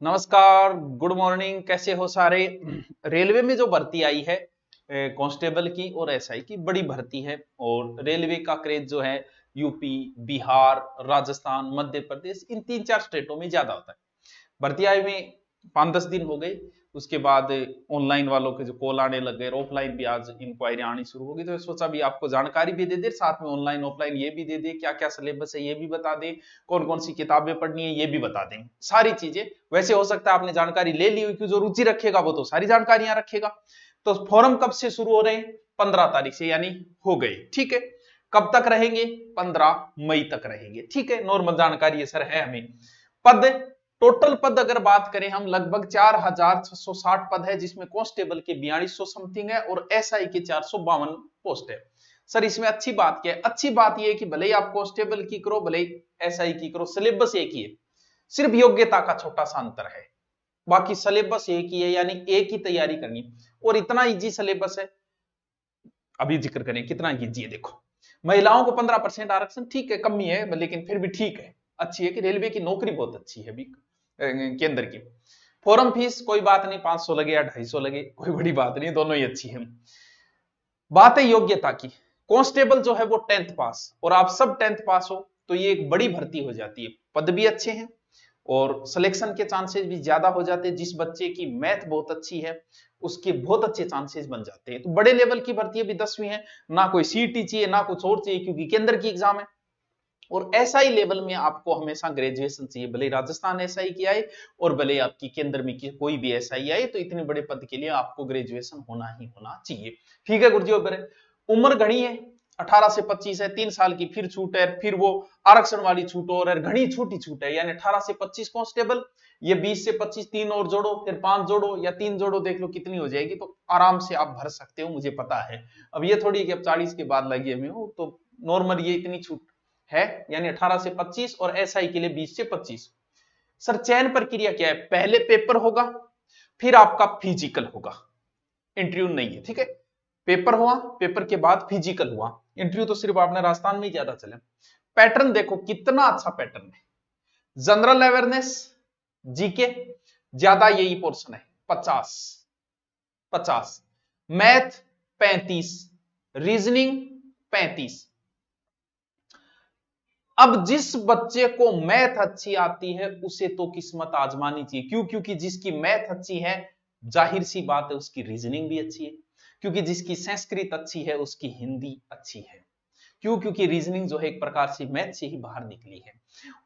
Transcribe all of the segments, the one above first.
नमस्कार, good morning. कैसे हो सारे। रेलवे में जो भर्ती आई है कांस्टेबल की और एसआई की, बड़ी भर्ती है। और रेलवे का क्रेज जो है यूपी, बिहार, राजस्थान, मध्य प्रदेश, इन 3-4 स्टेटों में ज्यादा होता है। भर्ती आई में 5-10 दिन हो गए। उसके बाद ऑनलाइन वालों के जो कॉल आने लग गए, ऑफलाइन भी आज इंक्वायरी आनी शुरू होगी। तो सोचा भी आपको जानकारी भी दे दे, साथ में ऑनलाइन ऑफलाइन ये भी दे दे, क्या क्या सिलेबस है ये भी बता दे, कौन कौन सी किताबें पढ़नी है ये भी बता दें, सारी चीजें। वैसे हो सकता है आपने जानकारी ले ली हुई, कि जो रुचि रखेगा वो तो सारी जानकारियां रखेगा। तो फॉर्म कब से शुरू हो रहे हैं? 15 तारीख से, यानी हो गए। ठीक है, कब तक रहेंगे? 15 मई तक रहेंगे। ठीक है, नॉर्मल जानकारी है सर, है हमें। पद, टोटल पद अगर बात करें हम, लगभग 4660 पद है, जिसमें कांस्टेबल के 4200 समथिंग है और एसआई के 452 पोस्ट है। सर इसमें अच्छी बात क्या है? अच्छी बात यह है कि भले ही आप कांस्टेबल की करो, भले ही एसआई की करो, सिलेबस एक ही है। सिर्फ योग्यता का छोटा सा अंतर है, बाकी सिलेबस एक ही है, यानी एक ही तैयारी करनी है। और इतना इजी सिलेबस है, अभी जिक्र करें कितना इजी है। देखो, महिलाओं को 15% आरक्षण, ठीक है कमी है, लेकिन फिर भी ठीक है, अच्छी है कि रेलवे की नौकरी बहुत अच्छी है अभी केंद्र की। फॉरम फीस कोई बात नहीं, 500 लगे या 250 लगे, कोई बड़ी बात नहीं, दोनों ही अच्छी है। बात है योग्यता की। कांस्टेबल जो है वो 10th पास, और आप सब 10th पास हो तो ये एक बड़ी भर्ती हो जाती है। पद भी अच्छे हैं और सिलेक्शन के चांसेस भी ज्यादा हो जाते हैं। जिस बच्चे की मैथ बहुत अच्छी है उसके बहुत अच्छे चांसेस बन जाते हैं। तो बड़े लेवल की भर्ती अभी 10वीं है, ना कोई सीटी चाहिए ना कुछ और चाहिए, क्योंकि केंद्र की एग्जाम है। और एसआई लेवल में आपको हमेशा ग्रेजुएशन चाहिए, भले राजस्थान एसआई की आए और भले आपकी केंद्र में की कोई भी एसआई आए, तो इतने बड़े पद के लिए आपको ग्रेजुएशन होना ही होना चाहिए। ठीक है गुरुजी, उम्र घनी है, 18 से 25 है, 3 साल की फिर छूट है, फिर वो आरक्षण वाली छूट और घनी छोटी छूट है, यानी 18 से 25 कांस्टेबल, ये 20 से 25 तीन और जोड़ो, फिर 5 जोड़ो या 3 जोड़ो, देख लो कितनी हो जाएगी, तो आराम से आप भर सकते हो, मुझे पता है। अब ये थोड़ी कि अब 40 के बाद लगे हुए हो, तो नॉर्मल ये इतनी छूट है, यानी 18 से 25, और एसआई के लिए 20 से 25। सर चयन प्रक्रिया क्या है? पहले पेपर होगा, फिर आपका फिजिकल होगा, इंटरव्यू नहीं है। ठीक है, पेपर हुआ, पेपर के बाद फिजिकल हुआ, इंटरव्यू तो सिर्फ आपने राजस्थान में ही ज्यादा चले। पैटर्न देखो कितना अच्छा पैटर्न है। जनरल अवेयरनेस, जीके, ज्यादा यही पोर्शन है, 50-50, मैथ 35, रीजनिंग 35। अब जिस बच्चे को मैथ अच्छी आती है उसे तो किस्मत आजमानी चाहिए। क्यों? क्योंकि जिसकी मैथ अच्छी है, जाहिर सी बात है उसकी रीजनिंग भी अच्छी है। क्योंकि जिसकी संस्कृत अच्छी है उसकी हिंदी अच्छी है। क्यों? क्योंकि रीजनिंग जो है एक प्रकार से मैथ से ही बाहर निकली है।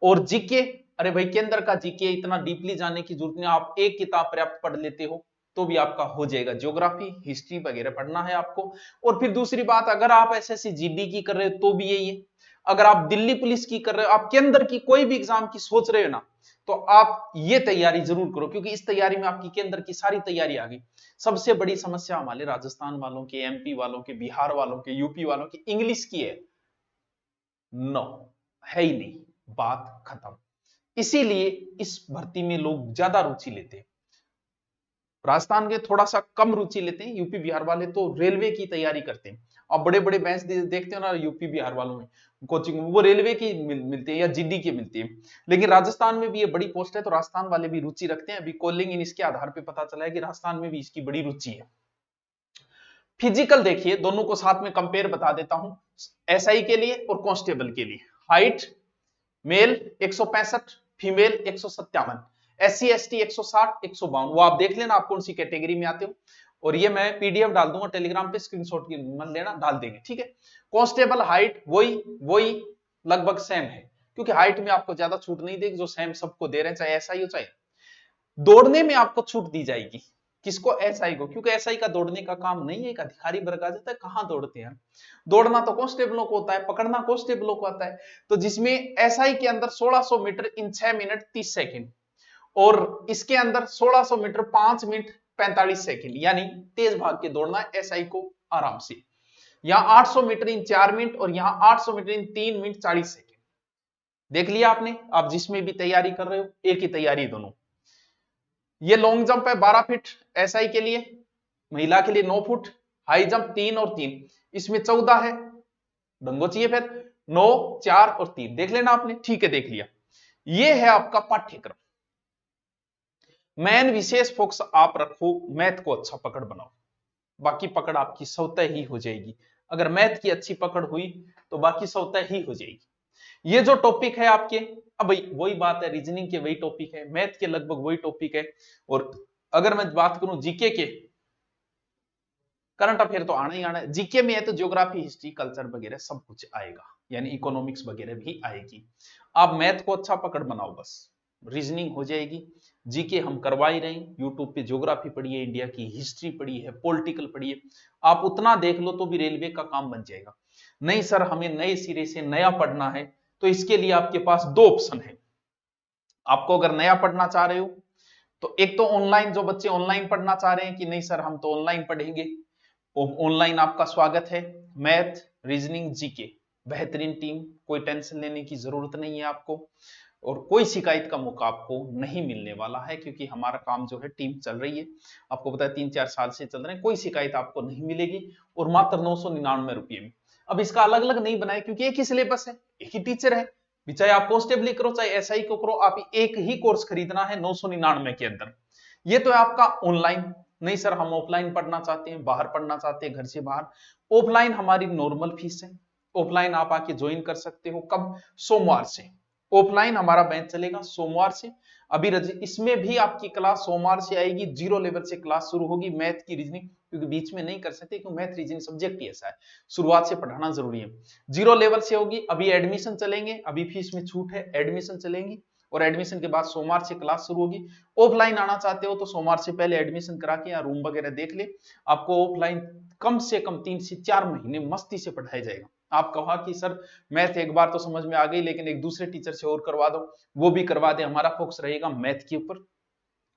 और जीके, अरे भाई केंद्र का जीके इतना डीपली जाने की जरूरत नहीं, आप एक किताब पर्याप्त पढ़ लेते हो तो भी आपका हो जाएगा। ज्योग्राफी, हिस्ट्री वगैरह पढ़ना है आपको। और फिर दूसरी बात, अगर आप एसएससी जीडी की कर रहे हो तो भी यही है। अगर आप दिल्ली पुलिस की कर रहे हो, आप केंद्र की कोई भी एग्जाम की सोच रहे हो ना, तो आप ये तैयारी जरूर करो, क्योंकि इस तैयारी में आपकी केंद्र की सारी तैयारी आ गई। सबसे बड़ी समस्या हमारे राजस्थान वालों के, एमपी वालों के, बिहार वालों के, यूपी वालों की इंग्लिश की है। नो, है ही नहीं, बात खत्म। इसीलिए इस भर्ती में लोग ज्यादा रुचि लेते हैं। राजस्थान के थोड़ा सा कम रुचि लेते हैं, यूपी बिहार वाले तो रेलवे की तैयारी करते हैं। आप बड़े बड़े बैच देखते हो ना यूपी बिहार वालों में, कोचिंग वो रेलवे की मिलती है या जीडी की मिलती है। लेकिन राजस्थान में भी ये बड़ी पोस्ट है, तो राजस्थान वाले भी रुचि रखते हैं। अभी कॉलिंग इन इसके आधार पर पता चला है कि राजस्थान में भी इसकी बड़ी रुचि है। फिजिकल देखिए, दोनों को साथ में कंपेयर बता देता हूं, एसआई के लिए और कांस्टेबल के लिए। Height, male 165, female 157, SC ST 160, 152, वो आप देख लेना आप कौन सी कैटेगरी में आते हो। और ये मैं पीडीएफ डाल दूंगा टेलीग्राम पे, स्क्रीनशॉट की मत लेना, डाल देंगे। ठीक है, कांस्टेबल हाइट वही वही लगभग सेम है, क्योंकि हाइट में आपको ज्यादा छूट नहीं देगी, जो सेम सबको दे रहे हैं, चाहे एसआई हो चाहे। दौड़ने में आपको छूट दी जाएगी, किसको? एसआई को, क्योंकि एसआई का दौड़ने का काम नहीं है, एक अधिकारी वर्ग आ जाता है, कहां दौड़ते हैं। दौड़ना तो कांस्टेबलों को होता है, पकड़ना कांस्टेबलों को आता है। तो जिसमें एसआई के अंदर 1600 मीटर इन 6 मिनट 30 सेकंड, और इसके अंदर 1600 मीटर 5 मिनट 45 सेकंड, यानी तेज भाग के दौड़ना है एसआई को आराम से। यहां 800 मीटर इन 4 मिनट और यहां 800 मीटर इन 3 मिनट 40 सेकंड। देख लिया आपने, आप जिसमें भी तैयारी कर रहे हो एक ही तैयारी दोनों। ये लॉन्ग जंप है 12 फीट एसआई के लिए, महिला के लिए 9 फुट, हाई जंप 3 और 3, इसमें 14 है, डंगो चाहिए फिर 9, 4 और 3, देख लेना आपने। ठीक है, देख लिया। ये है आपका पाठ्यक्रम। मेन विशेष फोकस आप रखो, मैथ को अच्छा पकड़ बनाओ, बाकी पकड़ आपकी स्वतः ही हो जाएगी। अगर मैथ की अच्छी पकड़ हुई तो बाकी स्वतः ही हो जाएगी। ये जो टॉपिक है आपके, अब वही बात है, रीजनिंग के वही टॉपिक है, मैथ के लगभग वही टॉपिक है। और अगर मैं बात करूं जीके के, करंट अफेयर तो आना ही आना है। जीके में है तो ज्योग्राफी, हिस्ट्री, कल्चर वगैरह सब कुछ आएगा, यानी इकोनॉमिक्स वगैरह भी आएगी। आप मैथ को अच्छा पकड़ बनाओ बस, रीजनिंग हो जाएगी। जीके हम करवा ही रहे हैं, यूट्यूब पे ज्योग्राफी पढ़िए, इंडिया की हिस्ट्री पढ़िए, पॉलिटिकल पढ़िए, आप उतना देख लो तो भी रेलवे का काम बन जाएगा। नहीं सर हमें नए सिरे से नया पढ़ना है, तो इसके लिए आपके पास दो ऑप्शन है। आपको अगर नया पढ़ना चाह रहे हो तो एक तो ऑनलाइन, जो बच्चे ऑनलाइन पढ़ना चाह रहे हैं कि नहीं सर हम तो ऑनलाइन पढ़ेंगे, ऑनलाइन आपका स्वागत है। मैथ, रीजनिंग, जीके, बेहतरीन टीम, कोई टेंशन लेने की जरूरत नहीं है आपको, और कोई शिकायत का मौका आपको नहीं मिलने वाला है, क्योंकि हमारा काम जो है टीम चल रही है, आपको पता है 3-4 साल से चल रहे हैं, कोई शिकायत आपको नहीं मिलेगी, और मात्र 999 रुपये में। अब इसका अलग अलग नहीं बनाए क्योंकि एक ही सिलेबस है, एक ही टीचर है, चाहे आप कांस्टेबल करो चाहे एसआई को करो, आप एक ही कोर्स खरीदना है 999 के अंदर। ये तो है आपका ऑनलाइन। नहीं सर हम ऑफलाइन पढ़ना चाहते हैं, बाहर पढ़ना चाहते हैं घर से बाहर, ऑफलाइन हमारी नॉर्मल फीस है। ऑफलाइन आप आके ज्वाइन कर सकते हो, कब? सोमवार से। ऑफलाइन हमारा बैच चलेगा सोमवार से। अभी इसमें भी आपकी क्लास सोमवार से आएगी, जीरो लेवल से क्लास शुरू होगी, मैथ की, रीजनिंग, क्योंकि बीच में नहीं कर सकते क्योंकि मैथ रीजनिंग सब्जेक्ट ही ऐसा है, शुरुआत से पढ़ाना जरूरी है। जीरो लेवल से होगी। अभी एडमिशन चलेंगे, अभी फीस में छूट है, एडमिशन चलेंगी, और एडमिशन के बाद सोमवार से क्लास शुरू होगी। ऑफलाइन आना चाहते हो तो सोमवार से पहले एडमिशन करा के या रूम वगैरह देख ले, आपको ऑफलाइन कम से कम 3 से 4 महीने मस्ती से पढ़ाया जाएगा। आप कहा कि सर मैथ एक बार तो समझ में आ गई, लेकिन एक दूसरे टीचर से और करवा दो, वो भी करवा दे। हमारा फोकस रहेगा मैथ के ऊपर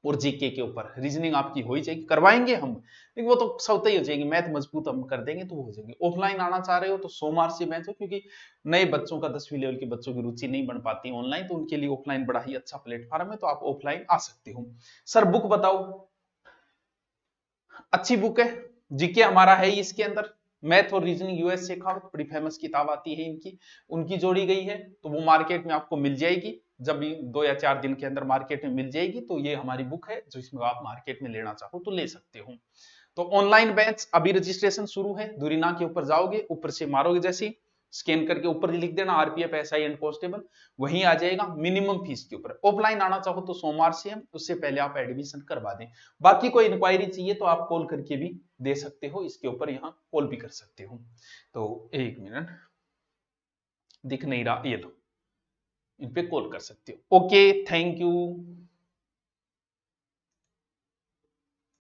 और जीके के ऊपर। रीजनिंग आपकी हो ही जाएगी, करवाएंगे हम, लेकिन वो तो स्वतः ही हो जाएगी, मैथ मजबूत हम कर देंगे तो वो हो जाएगी। ऑफलाइन आना चाह रहे हो तो सोमवार से मैच हो, क्योंकि नए बच्चों का 10वीं लेवल के बच्चों की रुचि नहीं बन पाती ऑनलाइन, तो उनके लिए ऑफलाइन बड़ा ही अच्छा प्लेटफॉर्म है, तो आप ऑफलाइन आ सकते हो। सर बुक बताओ, अच्छी बुक है, जीके हमारा है ही इसके अंदर। मैथ और रीजनिंग यूएस शेखावत, बड़ी फेमस किताब आती है इनकी, उनकी जोड़ी गई है, तो वो मार्केट में आपको मिल जाएगी, जब भी 2 या 4 दिन के अंदर मार्केट में मिल जाएगी। तो ये हमारी बुक है जो इसमें आप मार्केट में लेना चाहो तो ले सकते हो। तो ऑनलाइन बैच अभी रजिस्ट्रेशन शुरू है, दूरीना के ऊपर जाओगे, ऊपर से मारोगे, जैसे स्कैन करके ऊपर लिख देना आरपीएफ एसआई एंड कांस्टेबल, वहीं आ जाएगा मिनिमम फीस के ऊपर। ऑफलाइन आना चाहो तो सोमवार से है, उससे पहले आप एडमिशन करवा दें। बाकी कोई इंक्वायरी चाहिए तो आप कॉल करके भी दे सकते हो, इसके ऊपर यहाँ कॉल भी कर सकते हो। तो एक मिनट, दिख नहीं रहा, ये लो, इन पे कॉल कर सकते हो। Okay, thank you.